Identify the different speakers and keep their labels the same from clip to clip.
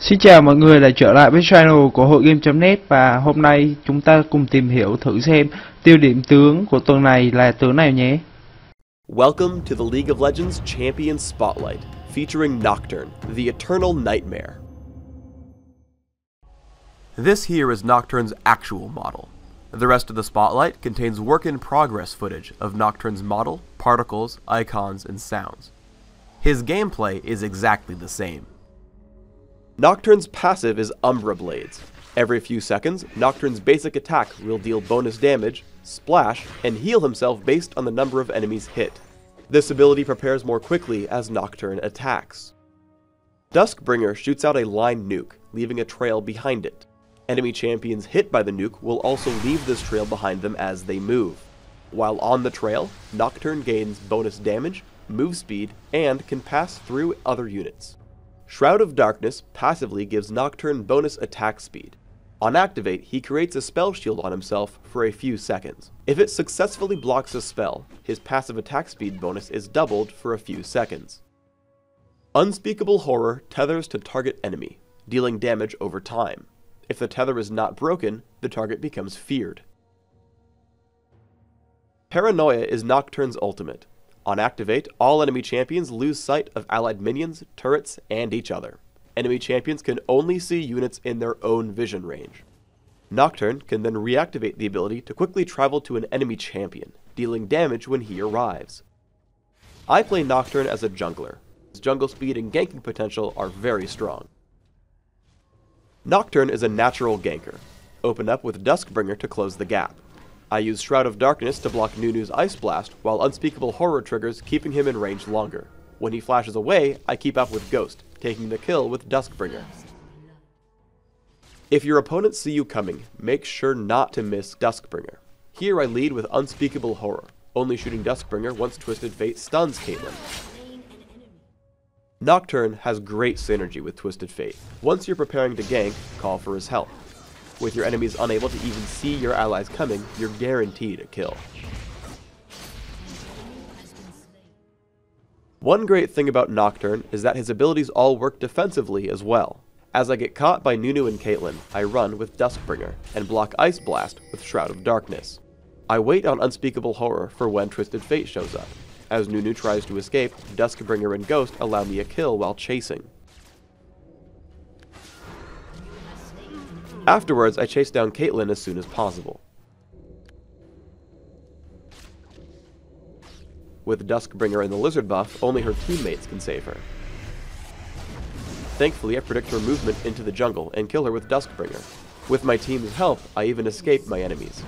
Speaker 1: Xin chào mọi người đã trở lại với channel của hội game.net và hôm nay chúng ta cùng tìm hiểu thử xem tiêu điểm tướng của tuần này là tướng nào nhé.
Speaker 2: Welcome to the League of Legends Champion Spotlight, featuring Nocturne, the Eternal Nightmare. This here is Nocturne's actual model. The rest of the spotlight contains work-in-progress footage of Nocturne's model, particles, icons, and sounds. His gameplay is exactly the same. Nocturne's passive is Umbra Blades. Every few seconds, Nocturne's basic attack will deal bonus damage, splash, and heal himself based on the number of enemies hit. This ability prepares more quickly as Nocturne attacks. Duskbringer shoots out a line nuke, leaving a trail behind it. Enemy champions hit by the nuke will also leave this trail behind them as they move. While on the trail, Nocturne gains bonus damage, move speed, and can pass through other units. Shroud of Darkness passively gives Nocturne bonus attack speed. On activate, he creates a spell shield on himself for a few seconds. If it successfully blocks a spell, his passive attack speed bonus is doubled for a few seconds. Unspeakable Horror tethers to target enemy, dealing damage over time. If the tether is not broken, the target becomes feared. Paranoia is Nocturne's ultimate. On activate, all enemy champions lose sight of allied minions, turrets, and each other. Enemy champions can only see units in their own vision range. Nocturne can then reactivate the ability to quickly travel to an enemy champion, dealing damage when he arrives. I play Nocturne as a jungler. His jungle speed and ganking potential are very strong. Nocturne is a natural ganker. Open up with Duskbringer to close the gap. I use Shroud of Darkness to block Nunu's Ice Blast, while Unspeakable Horror triggers, keeping him in range longer. When he flashes away, I keep up with Ghost, taking the kill with Duskbringer. If your opponents see you coming, make sure not to miss Duskbringer. Here I lead with Unspeakable Horror, only shooting Duskbringer once Twisted Fate stuns Caitlyn. Nocturne has great synergy with Twisted Fate. Once you're preparing to gank, call for his help. With your enemies unable to even see your allies coming, you're guaranteed a kill. One great thing about Nocturne is that his abilities all work defensively as well. As I get caught by Nunu and Caitlyn, I run with Duskbringer, and block Ice Blast with Shroud of Darkness. I wait on Unspeakable Horror for when Twisted Fate shows up. As Nunu tries to escape, Duskbringer and Ghost allow me a kill while chasing. Afterwards, I chase down Caitlyn as soon as possible. With Duskbringer and the Lizard buff, only her teammates can save her. Thankfully, I predict her movement into the jungle and kill her with Duskbringer. With my team's help, I even escape my enemies.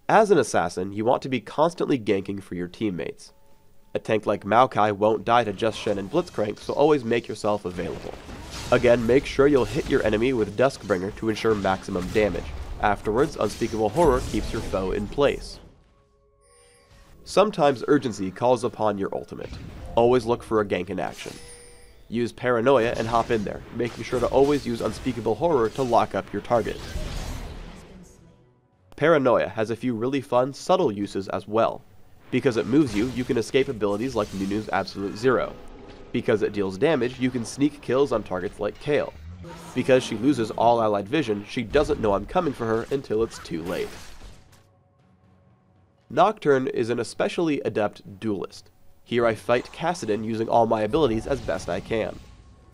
Speaker 2: As an assassin, you want to be constantly ganking for your teammates. A tank like Maokai won't die to Just Shen and Blitzcrank, so always make yourself available. Again, make sure you'll hit your enemy with Duskbringer to ensure maximum damage. Afterwards, Unspeakable Horror keeps your foe in place. Sometimes urgency calls upon your ultimate. Always look for a gank in action. Use Paranoia and hop in there, making sure to always use Unspeakable Horror to lock up your target. Paranoia has a few really fun, subtle uses as well. Because it moves you, you can escape abilities like Nunu's Absolute Zero. Because it deals damage, you can sneak kills on targets like Kale. Because she loses all allied vision, she doesn't know I'm coming for her until it's too late. Nocturne is an especially adept duelist. Here I fight Kassadin using all my abilities as best I can.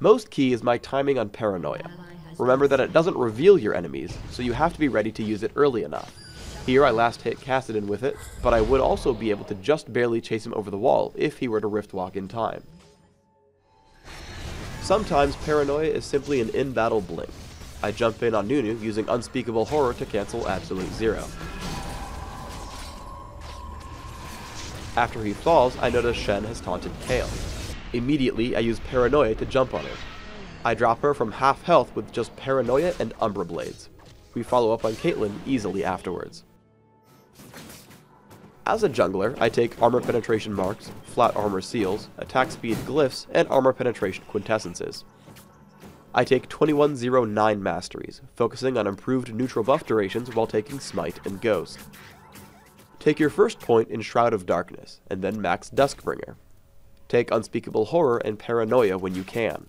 Speaker 2: Most key is my timing on Paranoia. Remember that it doesn't reveal your enemies, so you have to be ready to use it early enough. Here I last hit Kassadin with it, but I would also be able to just barely chase him over the wall if he were to Riftwalk in time. Sometimes Paranoia is simply an in-battle blink. I jump in on Nunu using Unspeakable Horror to cancel Absolute Zero. After he falls, I notice Shen has taunted Kale. Immediately, I use Paranoia to jump on her. I drop her from half health with just Paranoia and Umbra Blades. We follow up on Caitlyn easily afterwards. As a jungler, I take Armor Penetration Marks, Flat Armor Seals, Attack Speed Glyphs, and Armor Penetration Quintessences. I take 2109 Masteries, focusing on improved neutral buff durations while taking Smite and Ghost. Take your first point in Shroud of Darkness, and then max Duskbringer. Take Unspeakable Horror and Paranoia when you can.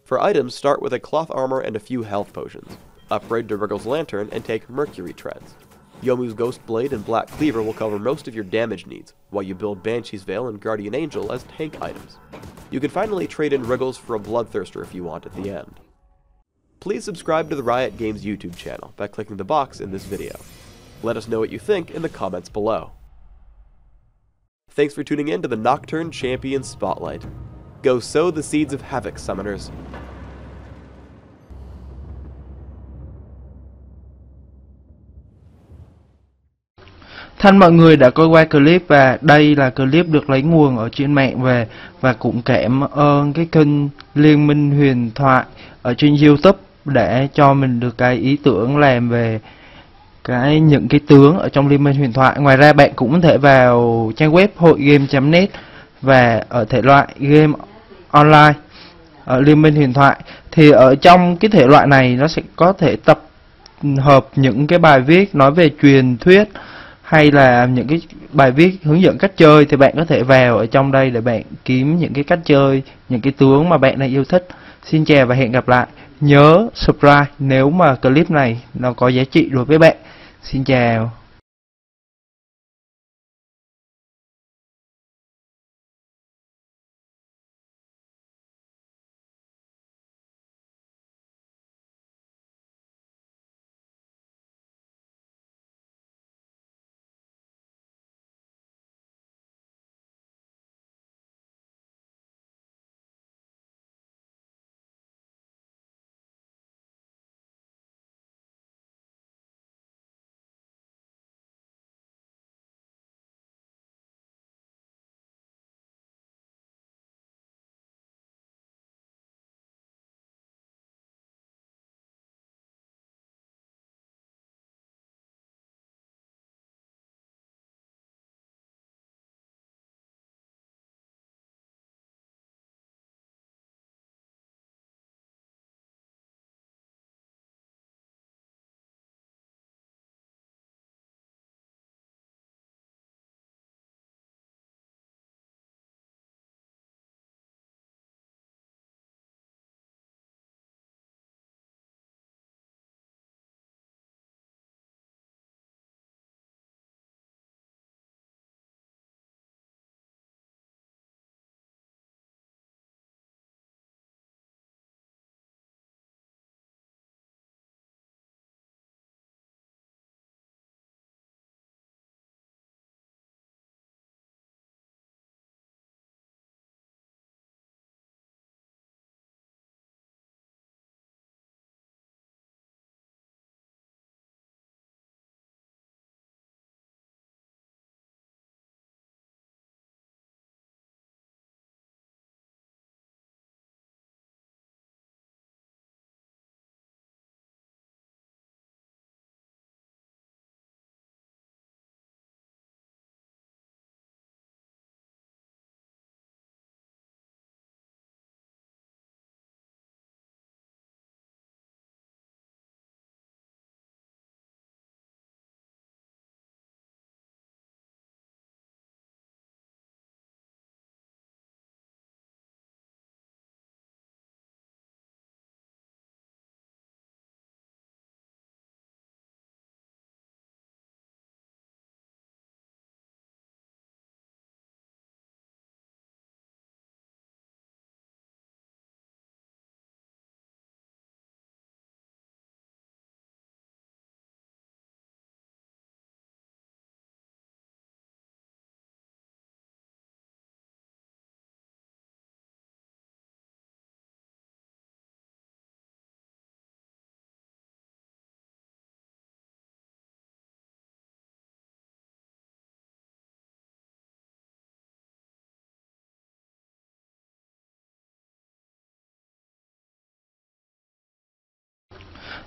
Speaker 2: For items, start with a cloth armor and a few health potions. Upgrade to Wriggle's Lantern and take Mercury Treads. Yomu's Ghost Blade and Black Cleaver will cover most of your damage needs, while you build Banshee's Veil and Guardian Angel as tank items. You can finally trade in Wriggles for a Bloodthirster if you want at the end. Please subscribe to the Riot Games YouTube channel by clicking the box in this video. Let us know what you think in the comments below. Thanks for tuning in to the Nocturne Champion Spotlight. Go sow the seeds of havoc, summoners.
Speaker 1: Thân mọi người đã coi qua clip và đây là clip được lấy nguồn ở trên mạng về, và cũng cảm ơn cái kênh Liên, Minh, Huyền, Thoại ở trên YouTube để cho mình được cái ý tưởng làm về những cái tướng ở trong Liên Minh Huyền Thoại. Ngoài ra bạn cũng có thể vào trang web hội game.net và ở thể loại game online ở Liên Minh Huyền Thoại. Thì ở trong cái thể loại này nó sẽ có thể tập hợp những cái bài viết nói về truyền thuyết hay là những cái bài viết hướng dẫn cách chơi, thì bạn có thể vào ở trong đây để bạn kiếm những cái cách chơi, những cái tướng mà bạn đang yêu thích. Xin chào và hẹn gặp lại. Nhớ subscribe nếu mà clip này nó có giá trị đối với bạn. Xin chào.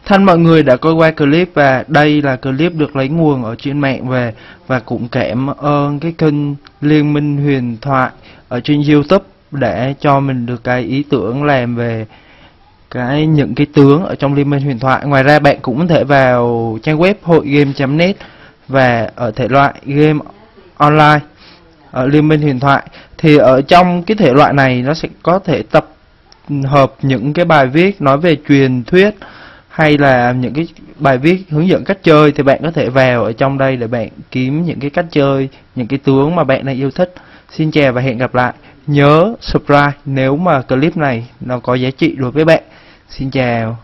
Speaker 1: Thân mọi người đã coi qua clip và đây là clip được lấy nguồn ở trên mạng về, và cũng cảm ơn cái kênh Liên Minh Huyền Thoại ở trên YouTube để cho mình được cái ý tưởng làm về những cái tướng ở trong Liên Minh Huyền Thoại. Ngoài ra bạn cũng có thể vào trang web hội game.net và ở thể loại game online ở Liên Minh Huyền Thoại. Thì ở trong cái thể loại này nó sẽ có thể tập hợp những cái bài viết nói về truyền thuyết hay là những cái bài viết hướng dẫn cách chơi, thì bạn có thể vào ở trong đây để bạn kiếm những cái cách chơi, những cái tướng mà bạn đang yêu thích. Xin chào và hẹn gặp lại. Nhớ subscribe nếu mà clip này nó có giá trị đối với bạn. Xin chào.